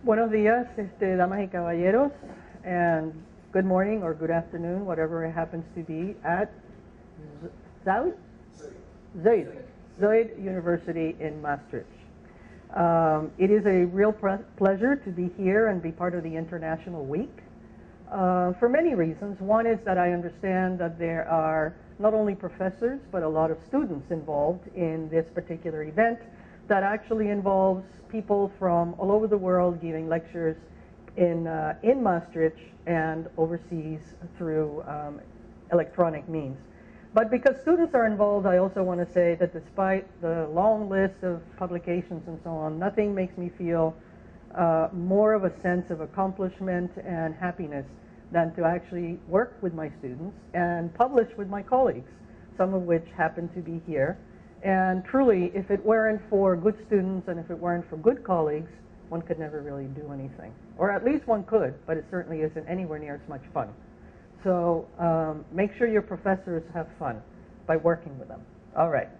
Buenos días, damas y caballeros, and good morning or good afternoon, whatever it happens to be, at Zuyd University in Maastricht. It is a real pleasure to be here and be part of the International Week for many reasons. One is that I understand that there are not only professors but a lot of students involved in this particular event that actually involves people from all over the world giving lectures in Maastricht and overseas through electronic means. But because students are involved, I also want to say that despite the long list of publications and so on, nothing makes me feel more of a sense of accomplishment and happiness than to actually work with my students and publish with my colleagues, some of which happen to be here. And truly, if it weren't for good students and if it weren't for good colleagues, one could never really do anything. Or at least one could, but it certainly isn't anywhere near as much fun. So make sure your professors have fun by working with them. All right.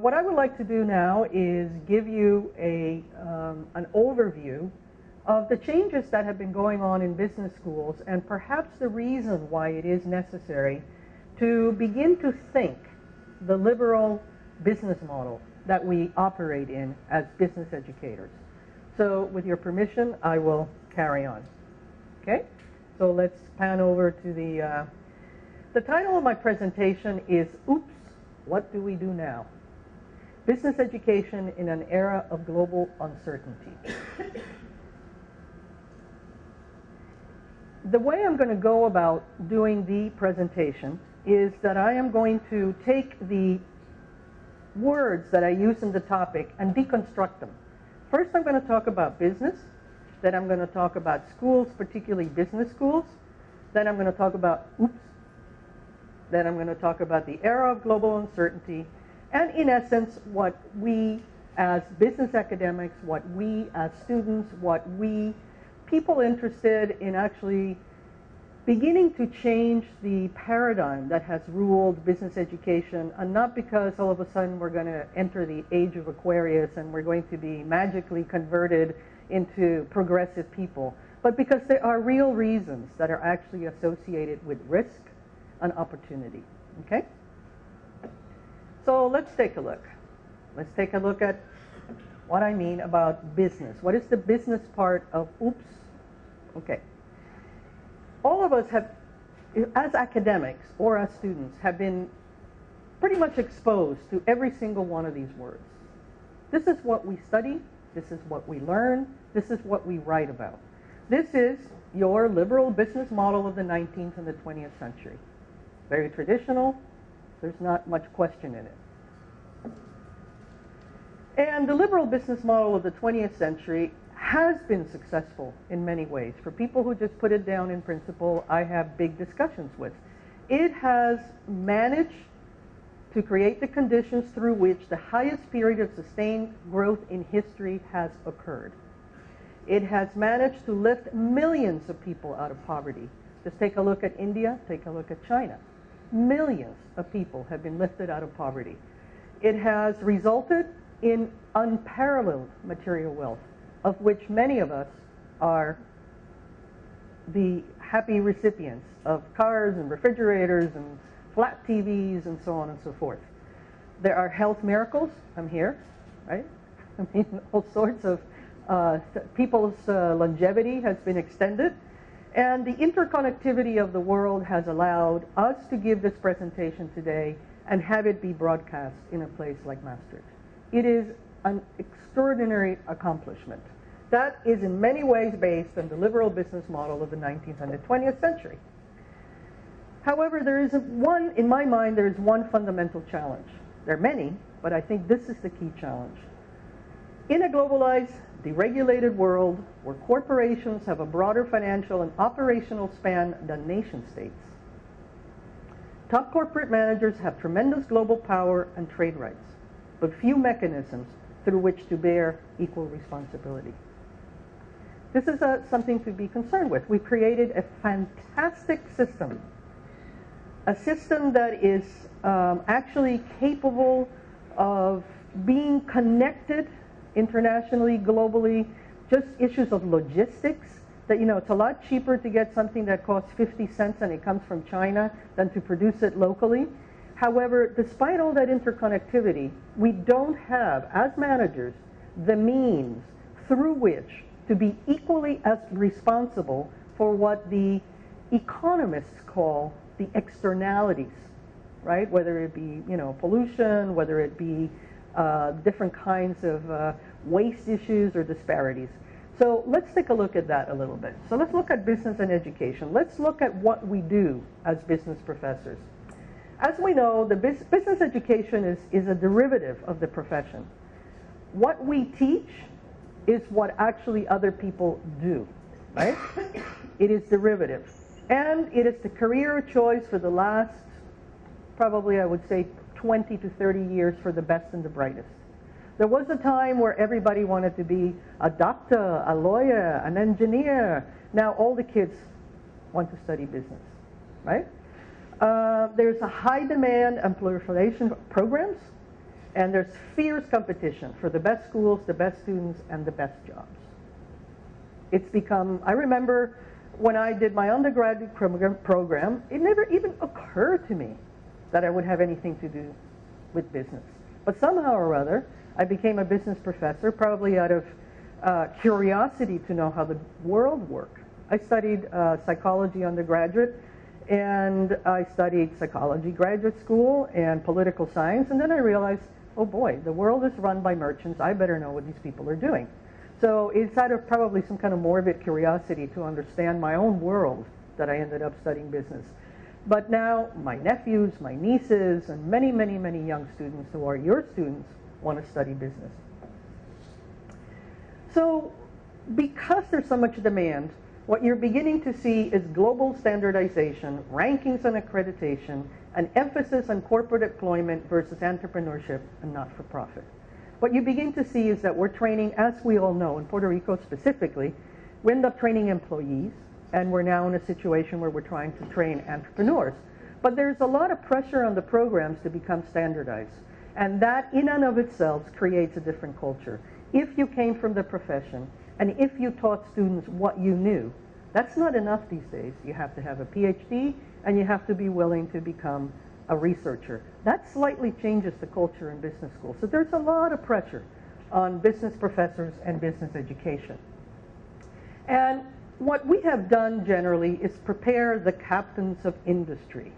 What I would like to do now is give you an overview of the changes that have been going on in business schools and perhaps the reason why it is necessary to begin to think the liberal business model that we operate in as business educators. So with your permission, I will carry on. Okay? So let's pan over to the title of my presentation is, Oops, What Do We Do Now? Business Education in an Era of Global Uncertainty. The way I'm going to go about doing the presentation is that I am going to take the words that I use in the topic and deconstruct them. First, I'm going to talk about business. Then I'm going to talk about schools, particularly business schools. Then I'm going to talk about oops. Then I'm going to talk about the era of global uncertainty. And in essence, what we as business academics, what we as students, what we people interested in actually beginning to change the paradigm that has ruled business education, and not because all of a sudden we're going to enter the age of Aquarius and we're going to be magically converted into progressive people, but because there are real reasons that are actually associated with risk and opportunity. Okay? So let's take a look. Let's take a look at what I mean about business. What is the business part of oops? Okay. All of us have, as academics or as students, have been pretty much exposed to every single one of these words. This is what we study. This is what we learn. This is what we write about. This is your liberal business model of the 19th and the 20th century. Very traditional. There's not much question in it. And the liberal business model of the 20th century has been successful in many ways. For people who just put it down in principle, I have big discussions with. It has managed to create the conditions through which the highest period of sustained growth in history has occurred. It has managed to lift millions of people out of poverty. Just take a look at India, take a look at China. Millions of people have been lifted out of poverty. It has resulted in unparalleled material wealth, of which many of us are the happy recipients of cars and refrigerators and flat TVs and so on and so forth. There are health miracles. I'm here, right? I mean, all sorts of people's longevity has been extended. And the interconnectivity of the world has allowed us to give this presentation today and have it be broadcast in a place like Maastricht. It is an extraordinary accomplishment. That is in many ways based on the liberal business model of the 19th and the 20th century. However, there is one, in my mind, there is one fundamental challenge. There are many, but I think this is the key challenge. In a globalized, deregulated world where corporations have a broader financial and operational span than nation states, top corporate managers have tremendous global power and trade rights, but few mechanisms through which to bear equal responsibility. This is something to be concerned with. We've created a fantastic system, a system that is actually capable of being connected internationally, globally, just issues of logistics, that, you know, it's a lot cheaper to get something that costs 50 cents and it comes from China than to produce it locally. However, despite all that interconnectivity, we don't have, as managers, the means through which to be equally as responsible for what the economists call the externalities, right? Whether it be, you know, pollution, whether it be different kinds of waste issues or disparities. So let's take a look at that a little bit. So let's look at business and education. Let's look at what we do as business professors. As we know, the business education is a derivative of the profession. What we teach is what actually other people do, right? It is derivative. And it is the career choice for the last, probably I would say, 20 to 30 years for the best and the brightest. There was a time where everybody wanted to be a doctor, a lawyer, an engineer. Now all the kids want to study business, right? There's a high demand and proliferation of programs, and there's fierce competition for the best schools, the best students, and the best jobs. It's become, I remember when I did my undergraduate program, it never even occurred to me that I would have anything to do with business. But somehow or other, I became a business professor, probably out of curiosity to know how the world worked. I studied psychology undergraduate, and I studied psychology graduate school and political science, and then I realized, oh boy, the world is run by merchants. I better know what these people are doing. So it's out of probably some kind of morbid curiosity to understand my own world that I ended up studying business. But now my nephews, my nieces, and many, many, many young students who are your students want to study business. So because there's so much demand, what you're beginning to see is global standardization, rankings and accreditation, an emphasis on corporate employment versus entrepreneurship and not-for-profit. What you begin to see is that we're training, as we all know, in Puerto Rico specifically, we end up training employees, and we're now in a situation where we're trying to train entrepreneurs. But there's a lot of pressure on the programs to become standardized, and that in and of itself creates a different culture. If you came from the profession, and if you taught students what you knew, that's not enough these days. You have to have a PhD, and you have to be willing to become a researcher. That slightly changes the culture in business schools. So there's a lot of pressure on business professors and business education. And what we have done generally is prepare the captains of industry.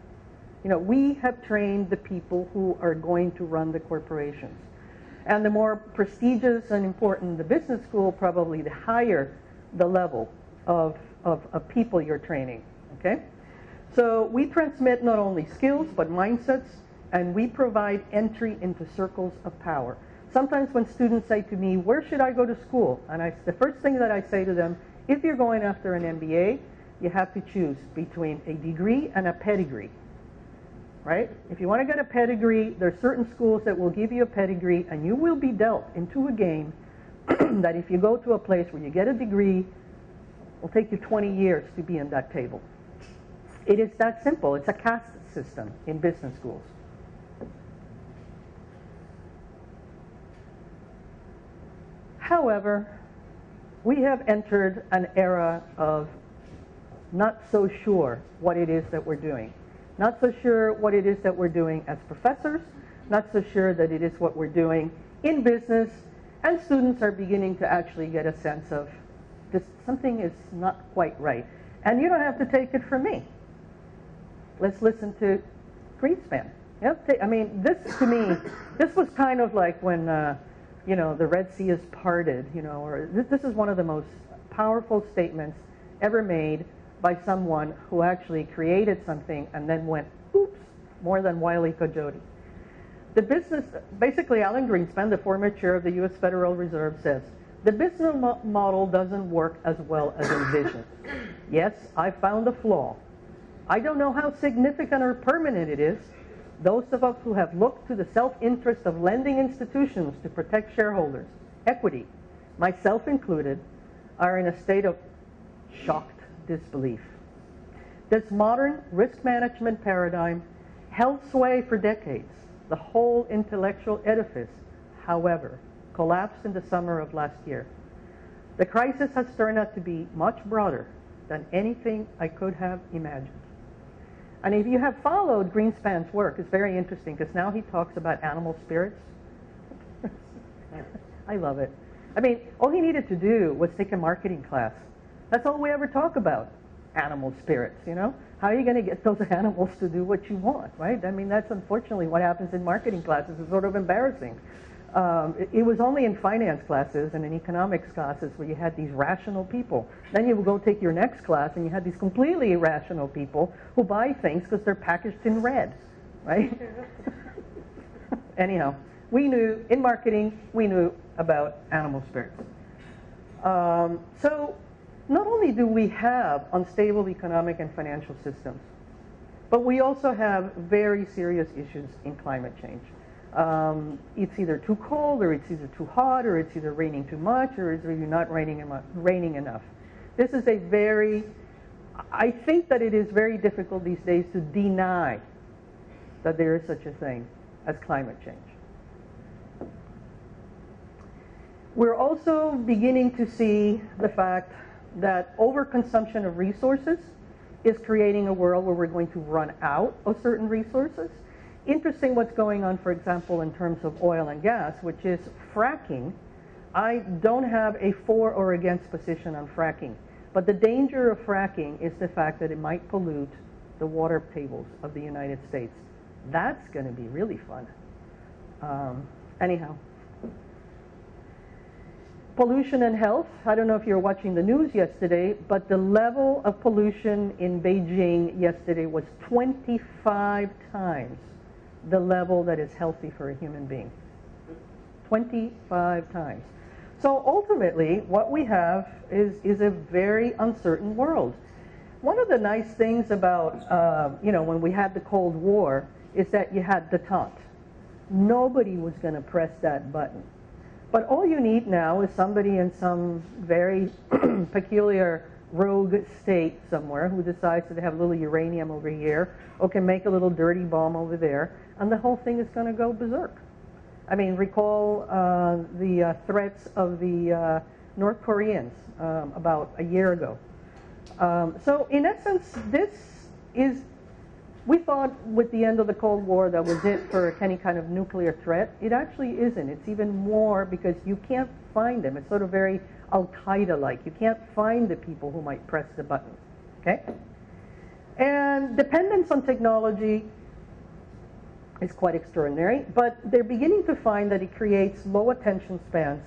You know, we have trained the people who are going to run the corporations. And the more prestigious and important the business school, probably the higher the level of people you're training, okay? So we transmit not only skills, but mindsets, and we provide entry into circles of power. Sometimes when students say to me, where should I go to school? And the first thing that I say to them, if you're going after an MBA, you have to choose between a degree and a pedigree, right? If you want to get a pedigree, there are certain schools that will give you a pedigree, and you will be dealt into a game that if you go to a place where you get a degree, it will take you 20 years to be in that table. It is that simple. It's a caste system in business schools. However, we have entered an era of not so sure what it is that we're doing. Not so sure what it is that we're doing as professors, not so sure that it is what we're doing in business, and students are beginning to actually get a sense of this, something is not quite right. And you don't have to take it from me. Let's listen to Greenspan. Yep. I mean, this to me, this was kind of like when, you know, the Red Sea is parted, you know, or this is one of the most powerful statements ever made by someone who actually created something and then went, oops, more than Wile E. Coyote. The business, basically Alan Greenspan, the former chair of the U.S. Federal Reserve, says, the business model doesn't work as well as envisioned. Yes, I found a flaw. I don't know how significant or permanent it is. Those of us who have looked to the self-interest of lending institutions to protect shareholders' equity, myself included, are in a state of shocked disbelief. This modern risk management paradigm held sway for decades. The whole intellectual edifice, however, collapsed in the summer of last year. The crisis has turned out to be much broader than anything I could have imagined. And if you have followed Greenspan's work, it's very interesting because now he talks about animal spirits. I love it. I mean, all he needed to do was take a marketing class. That's all we ever talk about, animal spirits, you know? How are you going to get those animals to do what you want, right? I mean, that's unfortunately what happens in marketing classes. It's sort of embarrassing. It was only in finance classes and in economics classes where you had these rational people. Then you would go take your next class and you had these completely irrational people who buy things because they're packaged in red, right? Anyhow, we knew, in marketing, we knew about animal spirits. So not only do we have unstable economic and financial systems, but we also have very serious issues in climate change. It's either too cold, or it's either too hot, or it's either raining too much, or it's really not raining enough. This is a very, I think that it is very difficult these days to deny that there is such a thing as climate change. We're also beginning to see the fact that overconsumption of resources is creating a world where we're going to run out of certain resources. Interesting what's going on, for example, in terms of oil and gas, which is fracking. I don't have a for or against position on fracking, but the danger of fracking is the fact that it might pollute the water tables of the United States. That's going to be really fun. Anyhow. Pollution and health. I don't know if you were watching the news yesterday, but the level of pollution in Beijing yesterday was 25 times the level that is healthy for a human being. 25 times. So ultimately, what we have is a very uncertain world. One of the nice things about, when we had the Cold War is that you had détente. Nobody was going to press that button. But all you need now is somebody in some very peculiar rogue state somewhere who decides that they have a little uranium over here or can make a little dirty bomb over there, and the whole thing is going to go berserk. I mean, recall the threats of the North Koreans about a year ago. So in essence, this is, we thought with the end of the Cold War that was it for any kind of nuclear threat. It actually isn't. It's even more because you can't find them. It's sort of very Al-Qaeda-like. You can't find the people who might press the button. Okay? And dependence on technology is quite extraordinary, but they're beginning to find that it creates low attention spans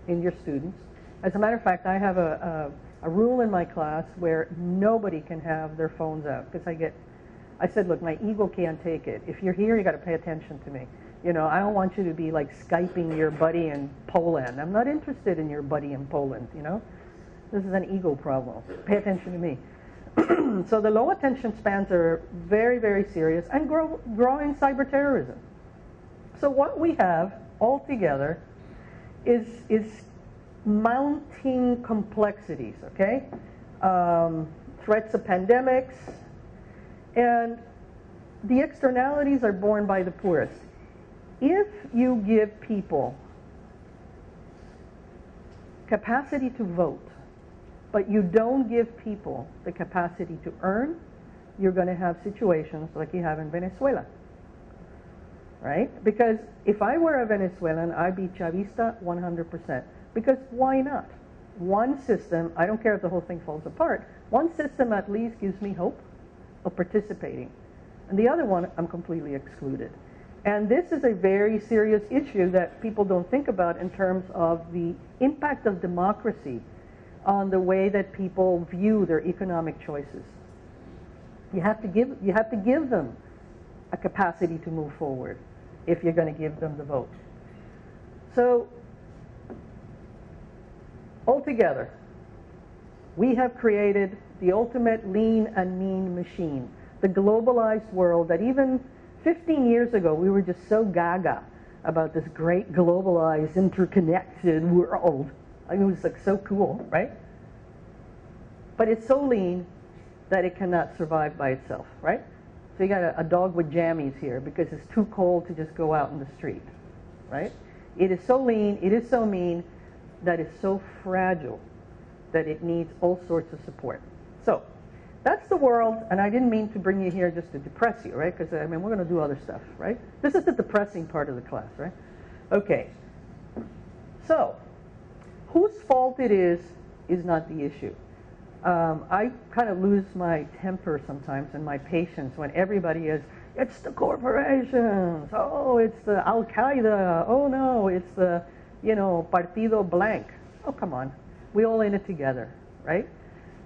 in your students. As a matter of fact, I have a rule in my class where nobody can have their phones out because I said, look, my ego can't take it. If you're here, you got to pay attention to me. You know, I don't want you to be like Skyping your buddy in Poland. I'm not interested in your buddy in Poland, you know. This is an ego problem. Pay attention to me. So the low attention spans are very, very serious and growing cyber terrorism. So what we have altogether is mounting complexities, okay? Threats of pandemics, and the externalities are borne by the poorest. If you give people capacity to vote, but you don't give people the capacity to earn, you're going to have situations like you have in Venezuela, right? Because if I were a Venezuelan, I'd be Chavista 100%. Because why not? One system, I don't care if the whole thing falls apart, one system at least gives me hope of participating. And the other one, I'm completely excluded. And this is a very serious issue that people don't think about in terms of the impact of democracy on the way that people view their economic choices. You have to give them a capacity to move forward if you're going to give them the vote. So, altogether, we have created the ultimate lean and mean machine, the globalized world that even 15 years ago we were just so gaga about this great globalized interconnected world. I mean, it was like so cool, right? But it's so lean that it cannot survive by itself, right? So you got a dog with jammies here because it's too cold to just go out in the street, right? It is so lean, it is so mean. that is so fragile that it needs all sorts of support. So that's the world, and I didn't mean to bring you here just to depress you, right? Because, I mean, we're going to do other stuff, right? This is the depressing part of the class, right? Okay. So, whose fault it is not the issue. I kind of lose my temper sometimes and my patience when everybody is, it's the corporations, oh, it's the Al-Qaeda, oh no, it's the, you know, partido blank. Oh, come on. We all in it together, right?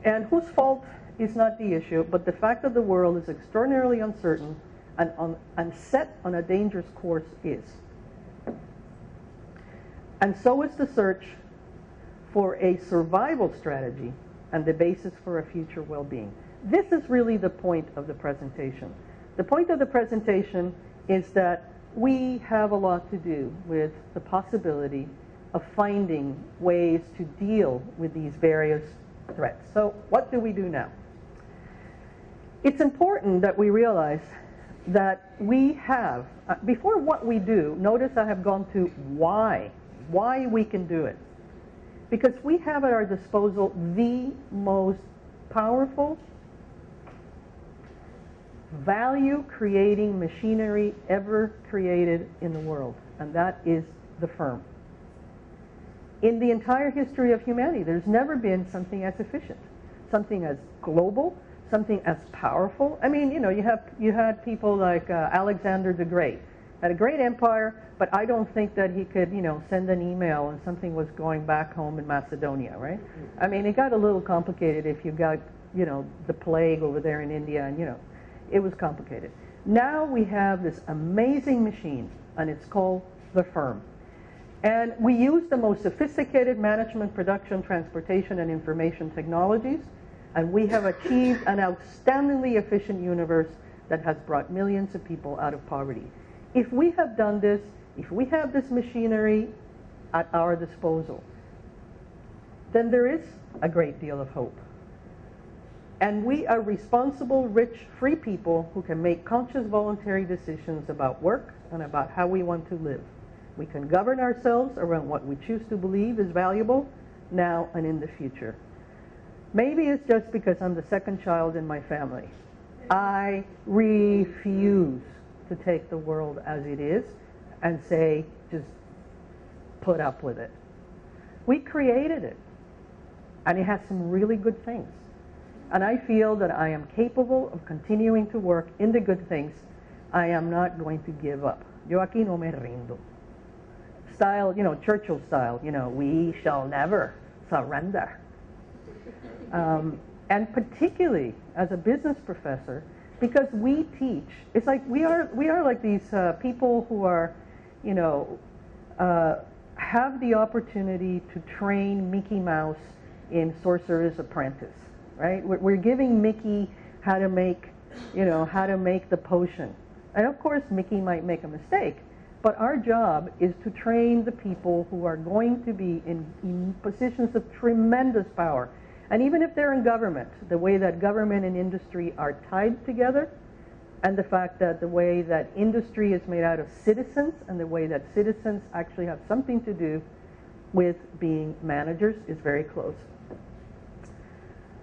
And whose fault is not the issue, but the fact that the world is extraordinarily uncertain and set on a dangerous course is. And so is the search for a survival strategy and the basis for a future well-being. This is really the point of the presentation. The point of the presentation is that we have a lot to do with the possibility of finding ways to deal with these various threats. So what do we do now? It's important that we realize that we have, before what we do, notice I have gone to why we can do it. Because we have at our disposal the most powerful, value-creating machinery ever created in the world, and that is the firm. In the entire history of humanity, there's never been something as efficient, something as global, something as powerful. I mean, you know, you had people like Alexander the Great, had a great empire, but I don't think that he could, you know, send an email and something was going back home in Macedonia, right? I mean, it got a little complicated if you got, you know, the plague over there in India, and, you know, it was complicated. Now we have this amazing machine, and it's called the firm. And we use the most sophisticated management, production, transportation, and information technologies, and we have achieved an outstandingly efficient universe that has brought millions of people out of poverty. If we have done this, if we have this machinery at our disposal, then there is a great deal of hope. And we are responsible, rich, free people who can make conscious, voluntary decisions about work and about how we want to live. We can govern ourselves around what we choose to believe is valuable now and in the future. Maybe it's just because I'm the second child in my family. I refuse to take the world as it is and say, just put up with it. We created it, and it has some really good things. And I feel that I am capable of continuing to work in the good things. I am not going to give up. Yo aquí no me rindo. Style, you know, Churchill style, you know, we shall never surrender. And particularly as a business professor, because we teach, it's like we are like these people who are, you know, have the opportunity to train Mickey Mouse in Sorcerer's Apprentice, right? We're giving Mickey how to make, you know, how to make the potion. And of course, Mickey might make a mistake, but our job is to train the people who are going to be in positions of tremendous power. And even if they're in government, the way that government and industry are tied together, and the fact that the way that industry is made out of citizens, and the way that citizens actually have something to do with being managers is very close.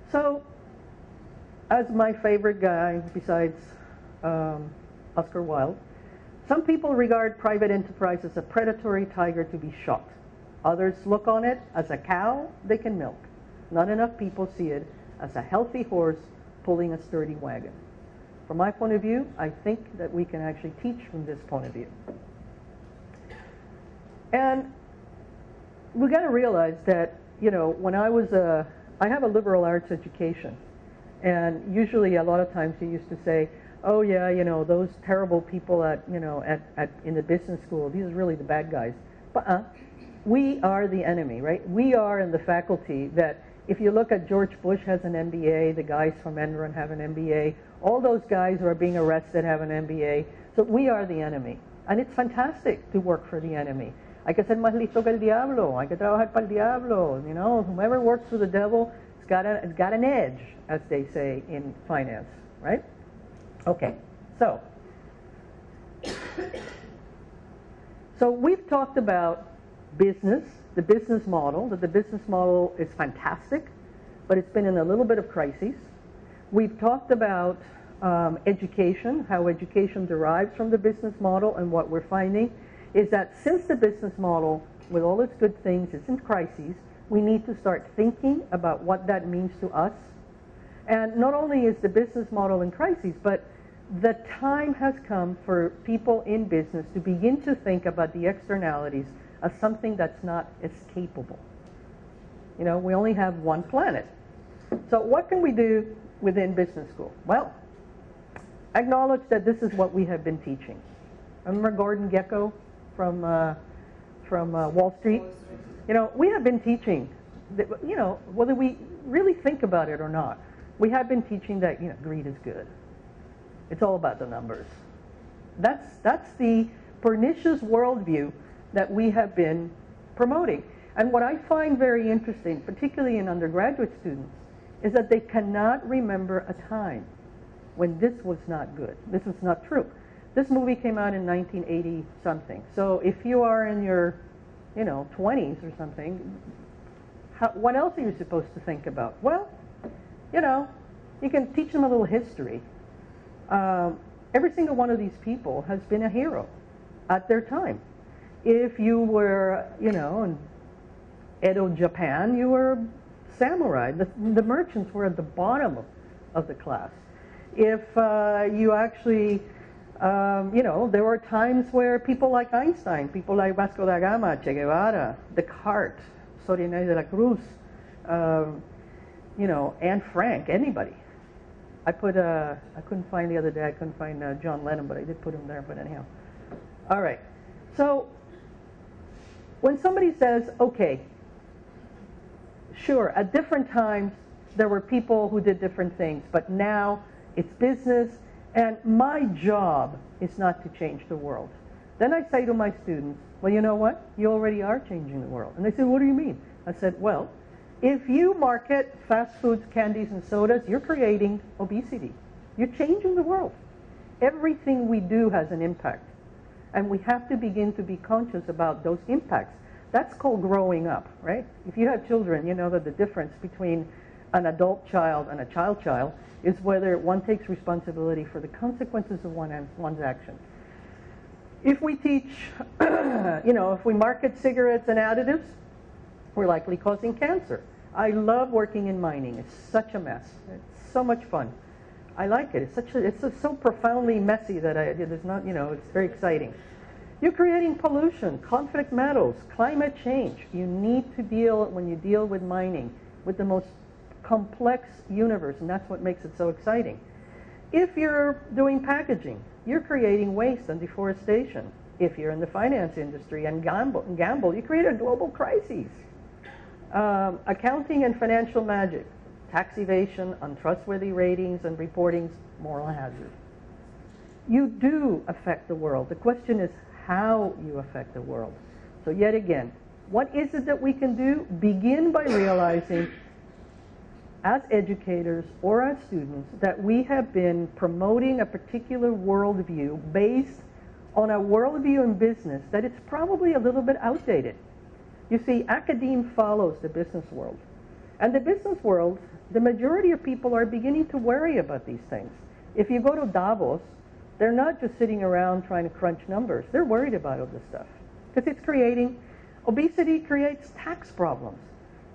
So, as my favorite guy, besides Oscar Wilde, some people regard private enterprise as a predatory tiger to be shot. Others look on it as a cow they can milk. Not enough people see it as a healthy horse pulling a sturdy wagon. From my point of view, I think that we can actually teach from this point of view. And we got to realize that, you know, when I have a liberal arts education, and usually a lot of times you used to say, oh yeah, you know, those terrible people at, you know, in the business school, these are really the bad guys. But we are the enemy, right? We are in the faculty that, if you look at George Bush has an MBA, the guys from Enron have an MBA, all those guys who are being arrested have an MBA. So we are the enemy. And it's fantastic to work for the enemy. Hay que ser más listo que el diablo. Hay que trabajar para el diablo. You know, whomever works for the devil, it's got an edge, as they say in finance, right? Okay, so we've talked about business, the business model, that the business model is fantastic, but it's been in a little bit of crisis. We've talked about education, how education derives from the business model, and what we're finding is that since the business model, with all its good things, is in crises, we need to start thinking about what that means to us. And not only is the business model in crisis, but the time has come for people in business to begin to think about the externalities as something that's not escapable. You know, we only have one planet. So what can we do within business school? Well, acknowledge that this is what we have been teaching. Remember Gordon Gekko from Wall Street? You know, we have been teaching, that, you know, whether we really think about it or not, we have been teaching that, you know, greed is good. It's all about the numbers. That's the pernicious worldview that we have been promoting. And what I find very interesting, particularly in undergraduate students, is that they cannot remember a time when this was not good. This was not true. This movie came out in 1980 something. So if you are in your, you know, 20s or something, what else are you supposed to think about? Well, you know, you can teach them a little history. Every single one of these people has been a hero at their time. If you were, you know, in Edo, Japan, you were samurai. The merchants were at the bottom of the class. If you actually, you know, there were times where people like Einstein, people like Vasco da Gama, Che Guevara, Descartes, Sorinay de la Cruz, you know, Anne Frank, anybody. I couldn't find the other day, I couldn't find John Lennon, but I did put him there, but anyhow. All right, so when somebody says, okay, sure, at different times there were people who did different things, but now it's business, and my job is not to change the world. Then I say to my students, well, you know what? You already are changing the world. And they say, what do you mean? I said, well, if you market fast foods, candies, and sodas, you're creating obesity. You're changing the world. Everything we do has an impact. And we have to begin to be conscious about those impacts. That's called growing up, right? If you have children, you know that the difference between an adult child and a child is whether one takes responsibility for the consequences of one's actions. If we teach, you know, if we market cigarettes and additives, we're likely causing cancer. I love working in mining. It's such a mess. It's so much fun. I like it. It's so profoundly messy that there's not, you know, it's very exciting. You're creating pollution, conflict metals, climate change. You need to deal, when you deal with mining, with the most complex universe, and that's what makes it so exciting. If you're doing packaging, you're creating waste and deforestation. If you're in the finance industry and gamble, you create a global crisis. Accounting and financial magic, tax evasion, untrustworthy ratings and reportings, moral hazard. You do affect the world. The question is how you affect the world. So yet again, what is it that we can do? Begin by realizing, as educators or as students, that we have been promoting a particular worldview based on a worldview in business that it's probably a little bit outdated. You see, academe follows the business world. And the business world, the majority of people are beginning to worry about these things. If you go to Davos, they're not just sitting around trying to crunch numbers. They're worried about all this stuff. Because it's creating, obesity creates tax problems.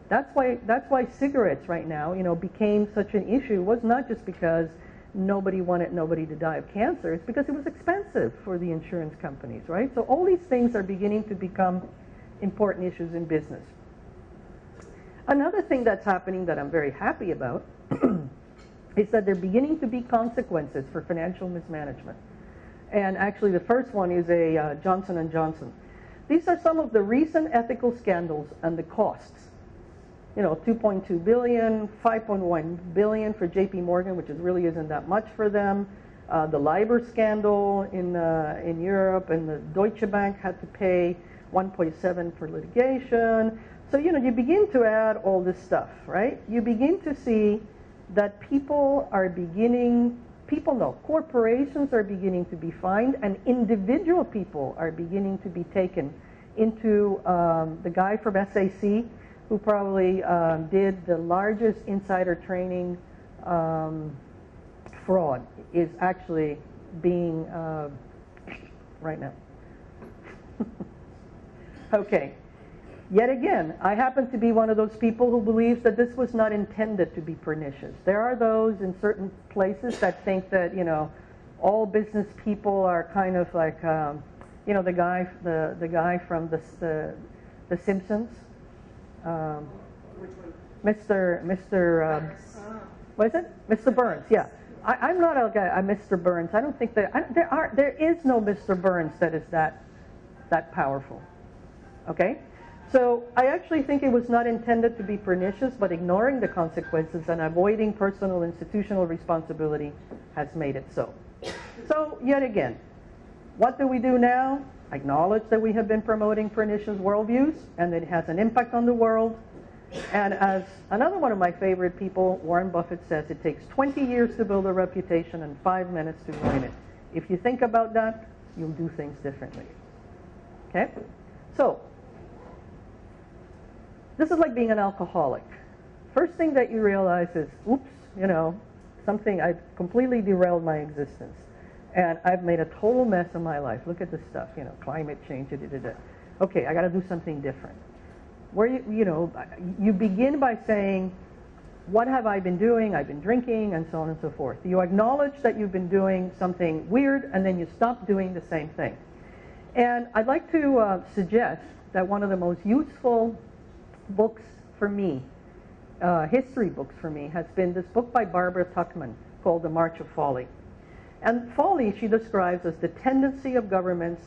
That's why cigarettes right now, you know, became such an issue. It was not just because nobody wanted nobody to die of cancer. It's because it was expensive for the insurance companies, right? So all these things are beginning to become important issues in business. Another thing that's happening that I'm very happy about is that there are beginning to be consequences for financial mismanagement. And actually the first one is a Johnson & Johnson. These are some of the recent ethical scandals and the costs. You know, 2.2 billion, 5.1 billion for JP Morgan, which really isn't that much for them. The LIBOR scandal in Europe, and the Deutsche Bank had to pay 1.7 for litigation. So, you know, you begin to add all this stuff, right? You begin to see that corporations are beginning to be fined, and individual people are beginning to be taken into the guy from SAC who probably did the largest insider training fraud is actually being, right now. Okay. Yet again, I happen to be one of those people who believes that this was not intended to be pernicious. There are those in certain places that think that, you know, all business people are kind of like, you know, the guy from the Simpsons, Mr. What is it? Mr. Burns. Yeah, I'm not a guy. I'm Mr. Burns. I don't think that there is no Mr. Burns that is that powerful. Okay. So I actually think it was not intended to be pernicious, but ignoring the consequences and avoiding personal institutional responsibility has made it so. So yet again, what do we do now? Acknowledge that we have been promoting pernicious worldviews and that it has an impact on the world. And as another one of my favorite people, Warren Buffett, says, it takes 20 years to build a reputation and 5 minutes to ruin it. If you think about that, you'll do things differently. Okay? So, this is like being an alcoholic. First thing that you realize is, oops, you know, I've completely derailed my existence. And I've made a total mess of my life. Look at this stuff, you know, climate change, Okay, I got to do something different. Where you begin by saying, what have I been doing? I've been drinking, and so on and so forth. You acknowledge that you've been doing something weird, and then you stop doing the same thing. And I'd like to suggest that one of the most useful books for me, history books for me, has been this book by Barbara Tuchman called The March of Folly. And folly she describes as the tendency of governments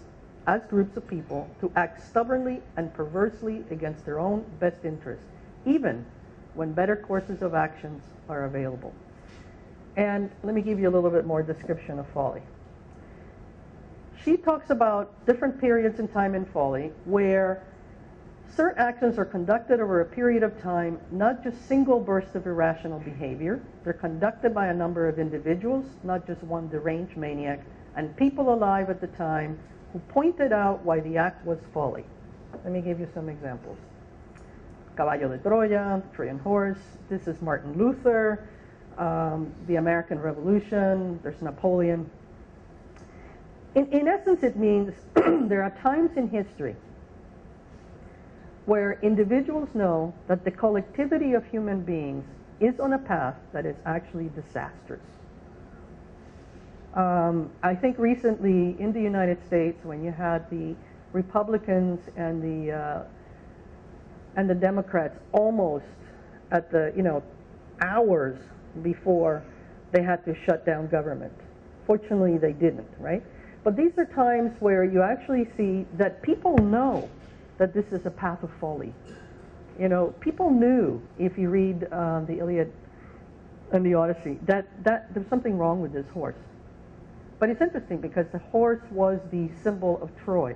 as groups of people to act stubbornly and perversely against their own best interests, even when better courses of actions are available. And let me give you a little bit more description of folly. She talks about different periods in time in folly where certain actions are conducted over a period of time, not just single bursts of irrational behavior. They're conducted by a number of individuals, not just one deranged maniac, and people alive at the time who pointed out why the act was folly. Let me give you some examples. Caballo de Troya, Trojan horse. This is Martin Luther, the American Revolution. There's Napoleon. In essence, it means there are times in history where individuals know that the collectivity of human beings is on a path that is actually disastrous. I think recently in the United States, when you had the Republicans and the Democrats almost at the hours before they had to shut down government. Fortunately, they didn't, right? But these are times where you actually see that people know that this is a path of folly. You know, people knew, if you read the Iliad and the Odyssey, that there's something wrong with this horse. But it's interesting because the horse was the symbol of Troy.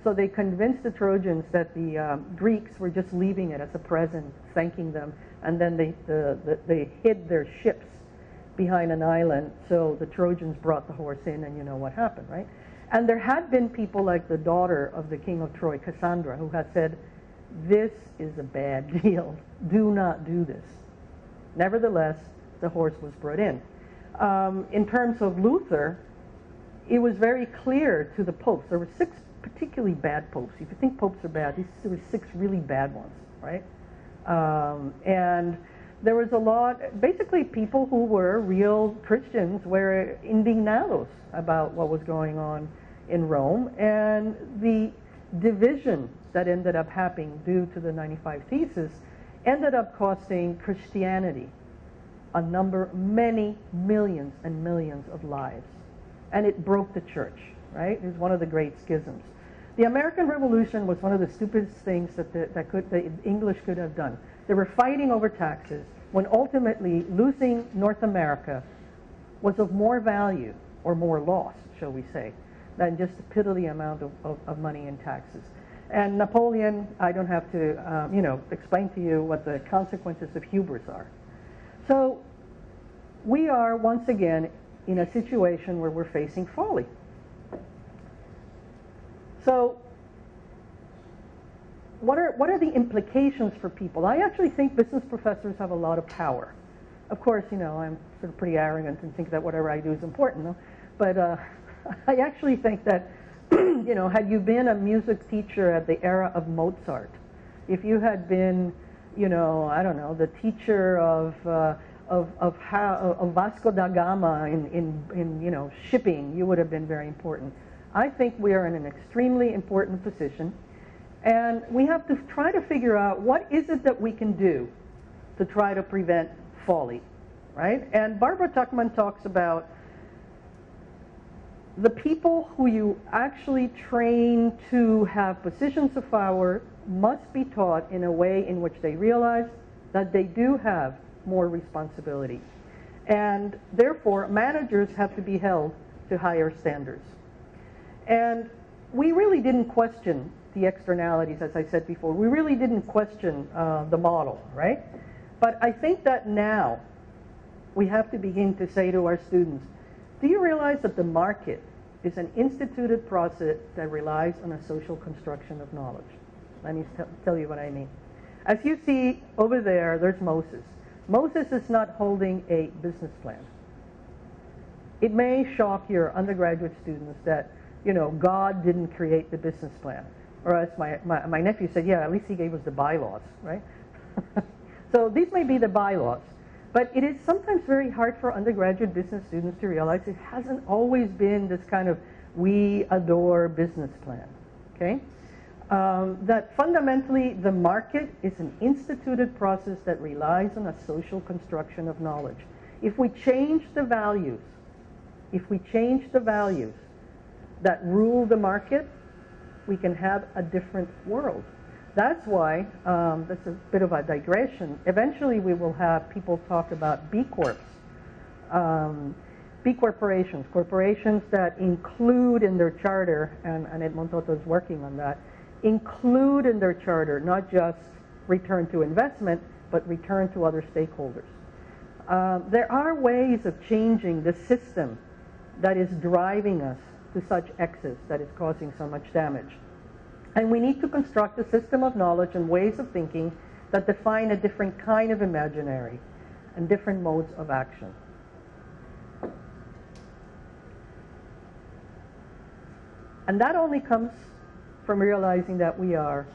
So they convinced the Trojans that the Greeks were just leaving it as a present, thanking them, and then they hid their ships behind an island, so the Trojans brought the horse in, and you know what happened, right? And there had been people like the daughter of the king of Troy, Cassandra, who had said, this is a bad deal. Do not do this. Nevertheless, the horse was brought in. In terms of Luther, it was very clear to the popes. There were 6 particularly bad popes. If you think popes are bad, there were 6 really bad ones, right? And there was a lot, basically people who were real Christians were indignados about what was going on in Rome, and the division that ended up happening due to the 95 Theses ended up costing Christianity many millions and millions of lives. And it broke the church, right? It was one of the great schisms. The American Revolution was one of the stupidest things that the English could have done. They were fighting over taxes when ultimately losing North America was of more value, or more loss, shall we say, than just the piddly amount of money in taxes. And Napoleon, I don't have to explain to you what the consequences of hubris are. So we are once again in a situation where we're facing folly. So what are the implications for people? I actually think business professors have a lot of power. Of course, you know, I'm sort of pretty arrogant and think that whatever I do is important, no? But I actually think that, you know, had you been a music teacher at the era of Mozart, if you had been, you know, I don't know, the teacher of Vasco da Gama in you know, shipping, you would have been very important. I think we are in an extremely important position, and we have to try to figure out what is it that we can do to try to prevent folly, right? And Barbara Tuchman talks about the people who you actually train to have positions of power must be taught in a way in which they realize that they do have more responsibility. And therefore, managers have to be held to higher standards. And we really didn't question the externalities, as I said before. We really didn't question the model, right? But I think that now we have to begin to say to our students, do you realize that the market is an instituted process that relies on a social construction of knowledge? Let me tell you what I mean. As you see over there, there's Moses. Moses is not holding a business plan. It may shock your undergraduate students that, you know, God didn't create the business plan. Or as my nephew said, yeah, at least he gave us the bylaws, right? So these may be the bylaws. But it is sometimes very hard for undergraduate business students to realize it hasn't always been this kind of we adore business plan, okay? That fundamentally the market is an instituted process that relies on a social construction of knowledge. If we change the values, that rule the market, we can have a different world. That's why, that's a bit of a digression, eventually we will have people talk about B Corps. B corporations, corporations that include in their charter, and Ed Montoto is working on that, include in their charter not just return to investment, but return to other stakeholders. There are ways of changing the system that is driving us to such excess that is causing so much damage. And we need to construct a system of knowledge and ways of thinking that define a different kind of imaginary and different modes of action. And that only comes from realizing that we are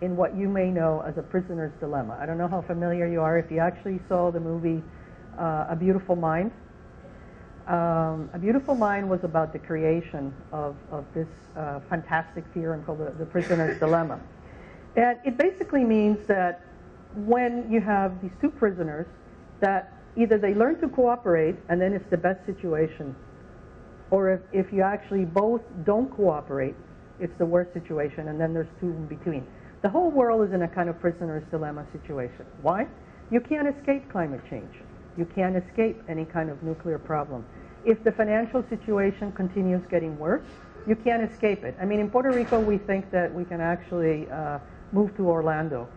in what you may know as a prisoner's dilemma. I don't know how familiar you are if you actually saw the movie A Beautiful Mind. A Beautiful Mind was about the creation of this fantastic theorem called the prisoner's dilemma. And it basically means that when you have these two prisoners, that either they learn to cooperate and then it's the best situation, or if you actually both don't cooperate, it's the worst situation, and then there's two in between. The whole world is in a kind of prisoner's dilemma situation. Why? You can't escape climate change. You can't escape any kind of nuclear problem. If the financial situation continues getting worse, you can't escape it. I mean, in Puerto Rico, we think that we can actually move to Orlando.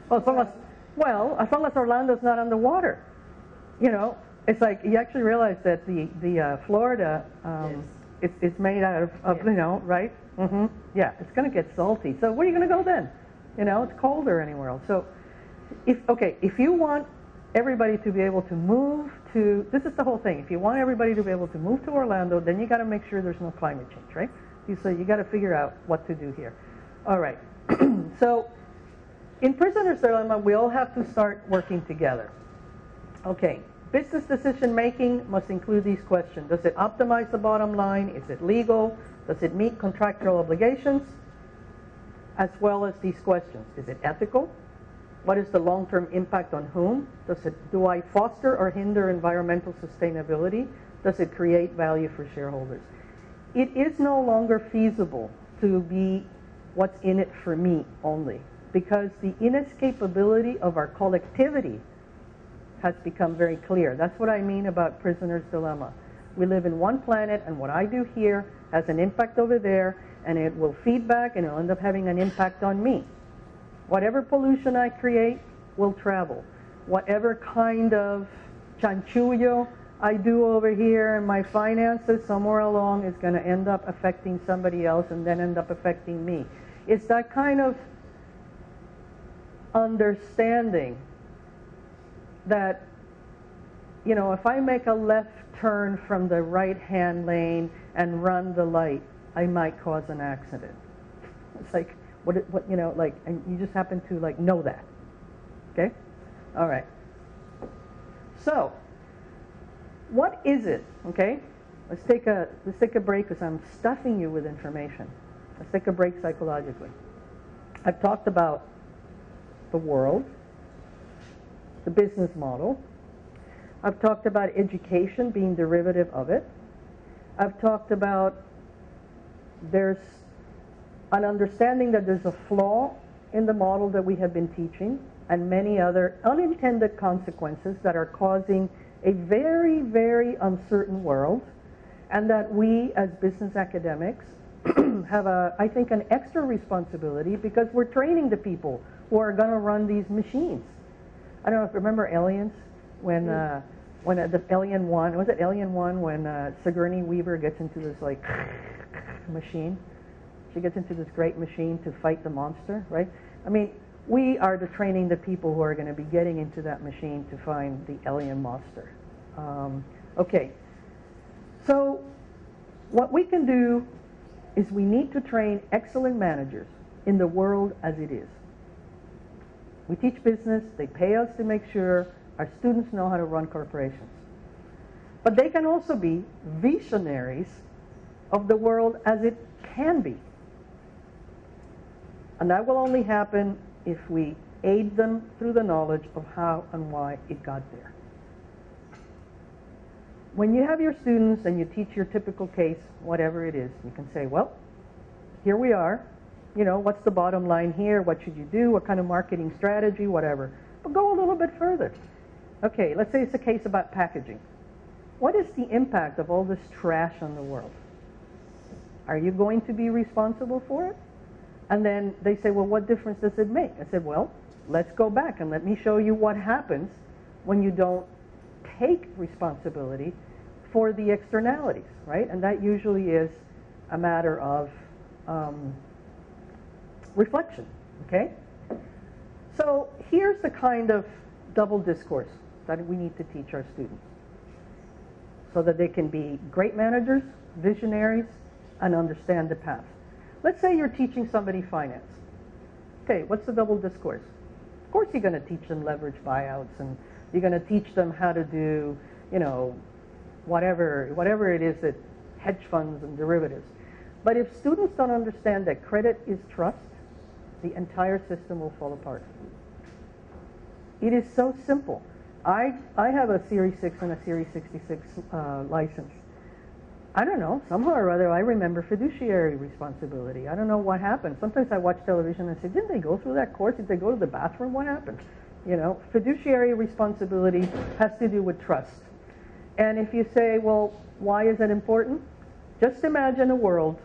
Well, as long as Orlando's not underwater, you know, it's like you actually realize that the Florida it's made out of you know, right? Mm-hmm. Yeah, it's going to get salty. So where are you going to go then? You know, it's colder anywhere else. So if you want everybody to be able to move to, this is the whole thing. If you want everybody to be able to move to Orlando, then you got to make sure there's no climate change, right? So you got to figure out what to do here. All right. So in Prisoner's Dilemma, we all have to start working together. Okay. Business decision making must include these questions. Does it optimize the bottom line? Is it legal? Does it meet contractual obligations? As well as these questions. Is it ethical? What is the long-term impact on whom? Do I foster or hinder environmental sustainability? Does it create value for shareholders? It is no longer feasible to be what's in it for me only, because the inescapability of our collectivity has become very clear. That's what I mean about prisoner's dilemma. We live in one planet, and what I do here has an impact over there, and it will feed back, and it'll end up having an impact on me. Whatever pollution I create will travel. Whatever kind of chanchullo I do over here in my finances somewhere along is going to end up affecting somebody else and then end up affecting me. It's that kind of understanding that, you know, if I make a left turn from the right-hand lane and run the light, I might cause an accident. It's like, what you know, like, and you just happen to like know that. Okay? All right. So, what is it? Okay? Let's take a break because I'm stuffing you with information. Let's take a break psychologically. I've talked about the world, the business model. I've talked about education being derivative of it. I've talked about there's an understanding that there's a flaw in the model that we have been teaching and many other unintended consequences that are causing a very, very uncertain world, and that we as business academics have, I think, an extra responsibility because we're training the people who are going to run these machines. I don't know if you remember Aliens, when the Alien 1, was it Alien 1 when Sigourney Weaver gets into this like machine? She gets into this great machine to fight the monster, right? I mean, we are training the people who are going to be getting into that machine to find the alien monster. Okay, so what we can do is we need to train excellent managers in the world as it is. We teach business, they pay us to make sure our students know how to run corporations. But they can also be visionaries of the world as it can be. And that will only happen if we aid them through the knowledge of how and why it got there. When you have your students and you teach your typical case, whatever it is, you can say, well, here we are. You know, what's the bottom line here? What should you do? What kind of marketing strategy? Whatever. But go a little bit further. Okay, let's say it's a case about packaging. What is the impact of all this trash on the world? Are you going to be responsible for it? And then they say, well, what difference does it make? I said, well, let's go back and let me show you what happens when you don't take responsibility for the externalities, right? And that usually is a matter of reflection, okay? So here's the kind of double discourse that we need to teach our students so that they can be great managers, visionaries, and understand the path. Let's say you're teaching somebody finance. Okay, what's the double discourse? Of course you're going to teach them leverage buyouts, and you're going to teach them how to do, you know, whatever it is that hedge funds and derivatives. But if students don't understand that credit is trust, the entire system will fall apart. It is so simple. I have a Series 6 and a Series 66 license. I don't know, somehow or other I remember fiduciary responsibility. I don't know what happened. Sometimes I watch television and say, didn't they go through that course? Did they go to the bathroom? What happened? You know, fiduciary responsibility has to do with trust. And if you say, well, why is that important? Just imagine a world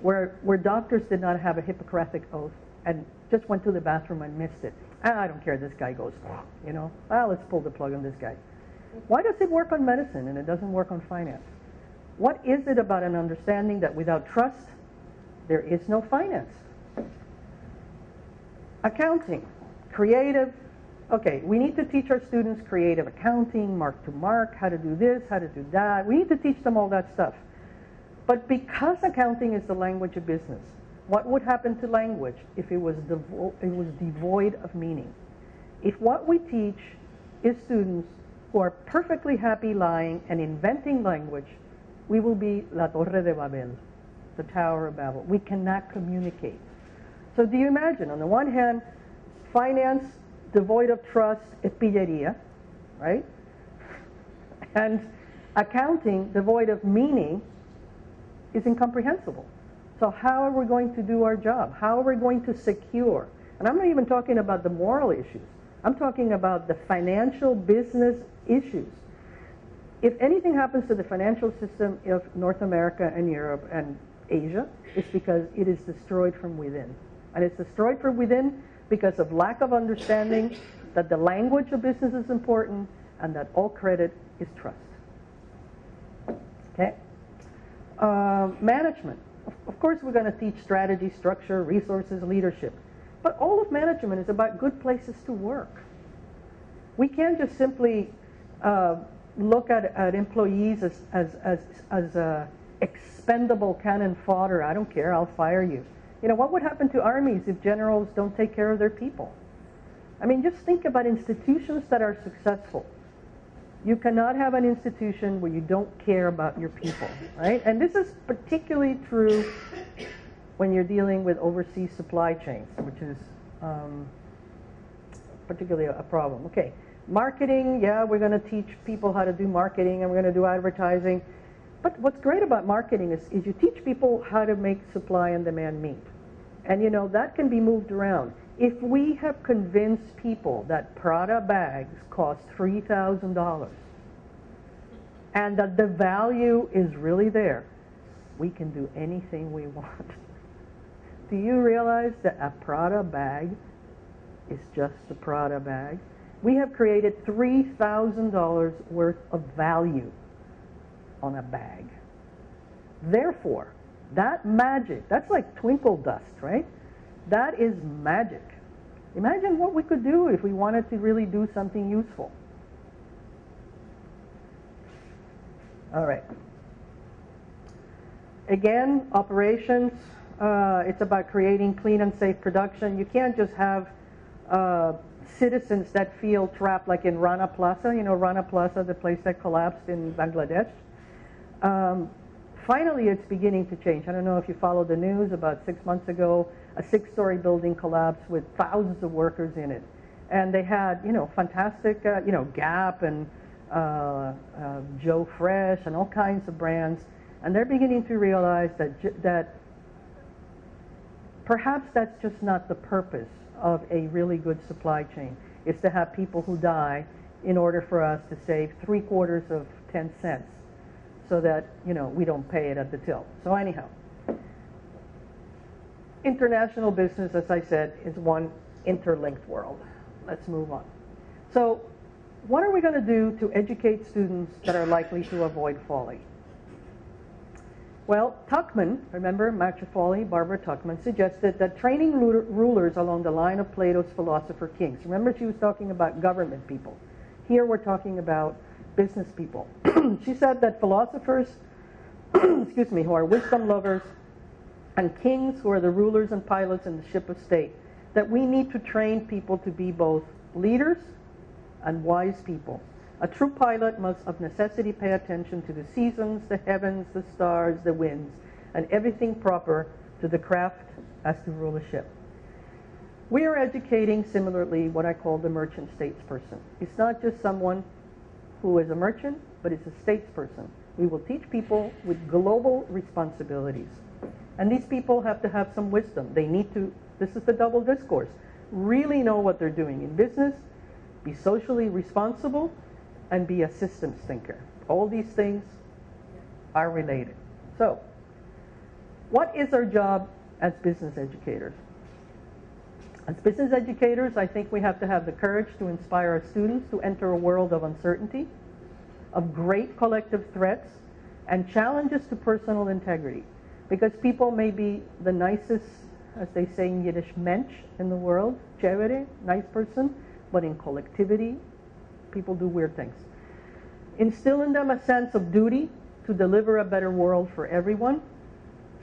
where doctors did not have a Hippocratic oath and just went to the bathroom and missed it. I don't care, this guy goes, you know, let's pull the plug on this guy. Why does it work on medicine and it doesn't work on finance? What is it about an understanding that without trust, there is no finance? Accounting, creative. Okay, we need to teach our students creative accounting, mark-to-mark, how to do this, how to do that. We need to teach them all that stuff. But because accounting is the language of business, what would happen to language if it was devoid of meaning? If what we teach is students who are perfectly happy lying and inventing language, we will be La Torre de Babel, the Tower of Babel. We cannot communicate. So do you imagine, on the one hand, finance devoid of trust is pillería, right? And accounting devoid of meaning is incomprehensible. So how are we going to do our job? How are we going to secure? And I'm not even talking about the moral issues. I'm talking about the financial business issues. If anything happens to the financial system of North America and Europe and Asia, it's because it is destroyed from within. And it's destroyed from within because of lack of understanding that the language of business is important and that all credit is trust. Okay? Management. Of course, we're going to teach strategy, structure, resources, leadership. But all of management is about good places to work. We can't just simply look at employees as expendable cannon fodder. I don't care, I'll fire you. You know, what would happen to armies if generals don't take care of their people? I mean, just think about institutions that are successful. You cannot have an institution where you don't care about your people, right? And this is particularly true when you're dealing with overseas supply chains, which is particularly a problem. Okay, marketing, yeah, we're going to teach people how to do marketing, and we're going to do advertising. But what's great about marketing is you teach people how to make supply and demand meet. And you know, that can be moved around. If we have convinced people that Prada bags cost $3,000 and that the value is really there, we can do anything we want. Do you realize that a Prada bag is just a Prada bag? We have created $3,000 worth of value on a bag. Therefore, that magic, that's like twinkle dust, right? That is magic. Imagine what we could do if we wanted to really do something useful. All right. Again, operations, it's about creating clean and safe production. You can't just have citizens that feel trapped, like in Rana Plaza. You know Rana Plaza, the place that collapsed in Bangladesh? Finally, it's beginning to change. I don't know if you followed the news. About 6 months ago, a 6-story building collapsed with thousands of workers in it. And they had, you know, fantastic, you know, Gap and Joe Fresh and all kinds of brands. And they're beginning to realize that perhaps that's just not the purpose of a really good supply chain. It's to have people who die in order for us to save 3/4 of 10 cents. So that, you know, we don't pay it at the till. So anyhow, international business, as I said, is one interlinked world. Let's move on. So what are we going to do to educate students that are likely to avoid folly? Well, Tuckman, remember Machiavelli, Barbara Tuckman, suggested that training rulers along the line of Plato's philosopher kings. Remember, she was talking about government people. Here we're talking about business people. She said that philosophers, excuse me, who are wisdom lovers, and kings, who are the rulers and pilots in the ship of state, that we need to train people to be both leaders and wise people. A true pilot must of necessity pay attention to the seasons, the heavens, the stars, the winds, and everything proper to the craft as to rule a ship. We are educating similarly what I call the merchant statesperson. It's not just someone who is a merchant, but it's a statesperson. We will teach people with global responsibilities. And these people have to have some wisdom. They need to, this is the double discourse, really know what they're doing in business, be socially responsible, and be a systems thinker. All these things are related. So, what is our job as business educators? As business educators, I think we have to have the courage to inspire our students to enter a world of uncertainty, of great collective threats, and challenges to personal integrity. Because people may be the nicest, as they say in Yiddish, mensch in the world, chévere, nice person, but in collectivity, people do weird things. Instill in them a sense of duty to deliver a better world for everyone,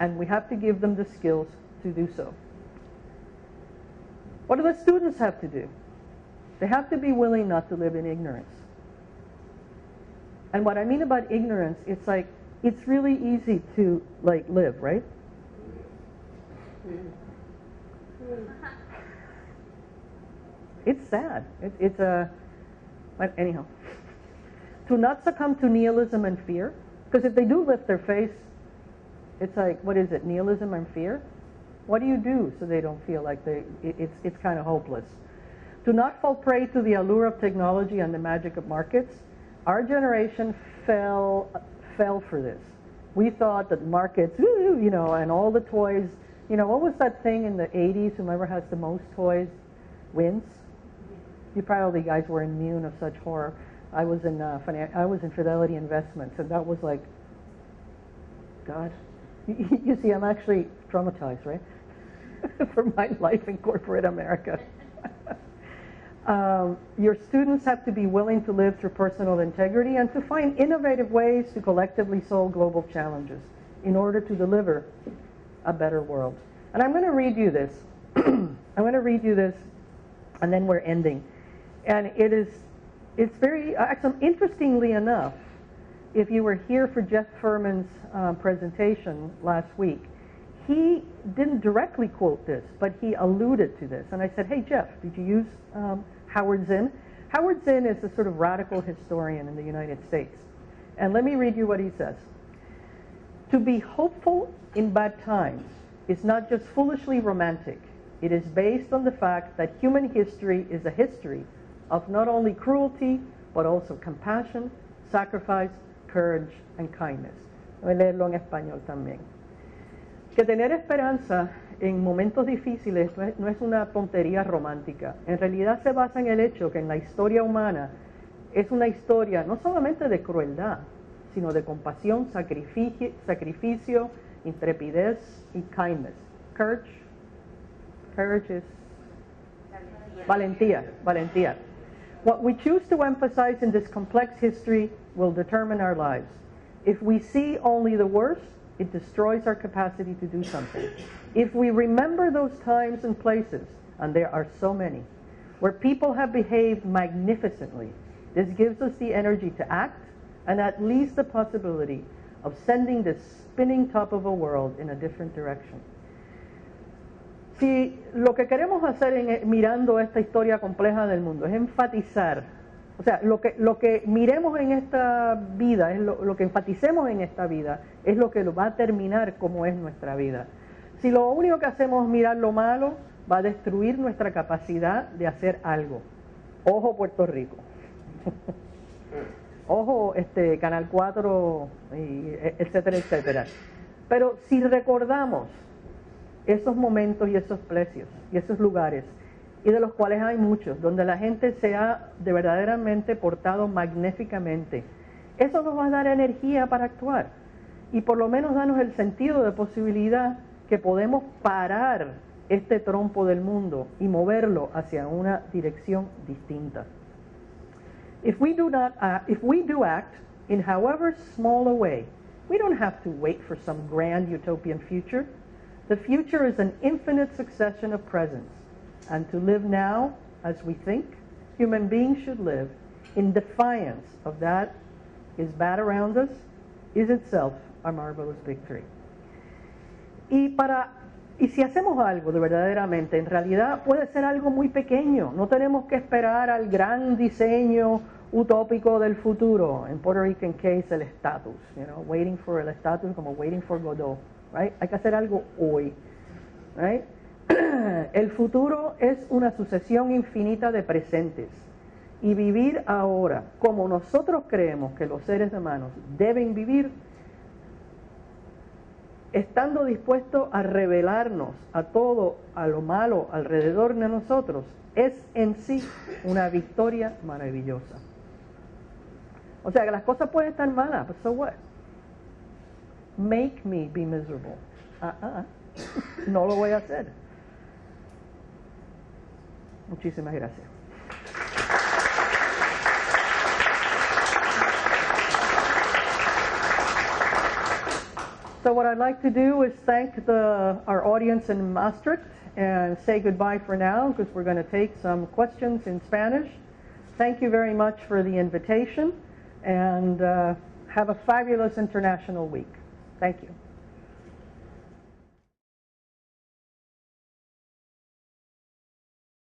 and we have to give them the skills to do so. What do the students have to do? They have to be willing not to live in ignorance. And what I mean about ignorance, it's like, it's really easy to like live, right? It's sad. But anyhow. To not succumb to nihilism and fear, because if they do lift their face, it's like, what is it, nihilism and fear? What do you do so they don't feel like it's kind of hopeless? To not fall prey to the allure of technology and the magic of markets. Our generation fell for this. We thought that markets, you know, and all the toys, you know, what was that thing in the 80s, whoever has the most toys wins? You probably guys were immune of such horror. I was in Fidelity Investments, and that was like, God, you see, I'm actually traumatized, right? For my life in corporate America. Your students have to be willing to live through personal integrity and to find innovative ways to collectively solve global challenges in order to deliver a better world. And I'm going to read you this. I'm going to read you this, and then we're ending. And it's very, actually, interestingly enough, if you were here for Jeff Furman's presentation last week, he didn't directly quote this, but he alluded to this. And I said, hey, Jeff, did you use Howard Zinn? Howard Zinn is a sort of radical historian in the United States. And let me read you what he says. To be hopeful in bad times is not just foolishly romantic. It is based on the fact that human history is a history of not only cruelty, but also compassion, sacrifice, courage, and kindness. Voy a leerlo en español también. Que tener esperanza en momentos difíciles no es una tontería romántica. En realidad se basa en el hecho que en la historia humana es una historia no solamente de crueldad, sino de compasión, sacrificio, intrepidez y kindness. Courage is valentía. What we choose to emphasize in this complex history will determine our lives. If we see only the worst, it destroys our capacity to do something. If we remember those times and places, and there are so many, where people have behaved magnificently, this gives us the energy to act and at least the possibility of sending this spinning top of a world in a different direction. Si lo que queremos hacer mirando esta historia compleja del mundo es enfatizar, o sea, lo que miremos en esta vida, es lo que enfaticemos en esta vida, es lo que va a terminar como es nuestra vida. Si lo único que hacemos es mirar lo malo, va a destruir nuestra capacidad de hacer algo. Ojo Puerto Rico. Ojo Canal 4, etcétera, etcétera. Pero si recordamos esos momentos y esos precios y esos lugares, y de los cuales hay muchos, donde la gente se ha de verdaderamente portado magníficamente, eso nos va a dar energía para actuar y por lo menos darnos el sentido de posibilidad que podemos parar este trompo del mundo y moverlo hacia una dirección distinta. If we do act in however small a way, we don't have to wait for some grand utopian future. The future is an infinite succession of presents, and to live now as we think human beings should live, in defiance of that is bad around us, is itself a marvelous victory. Y si hacemos algo de verdaderamente, en realidad puede ser algo muy pequeño. No tenemos que esperar al gran diseño utópico del futuro. En Puerto Rican case, el estatus, waiting for el estatus como waiting for Godot, right? Hay que hacer algo hoy, right? El futuro es una sucesión infinita de presentes y vivir ahora como nosotros creemos que los seres humanos deben vivir, estando dispuestos a revelarnos a todo, a lo malo alrededor de nosotros, es en sí una victoria maravillosa. O sea que las cosas pueden estar malas, but so what? Make me be miserable. No lo voy a hacer. Muchísimas gracias. So what I'd like to do is thank our audience in Maastricht and say goodbye for now, because we're going to take some questions in Spanish. Thank you very much for the invitation, and have a fabulous International Week. Thank you.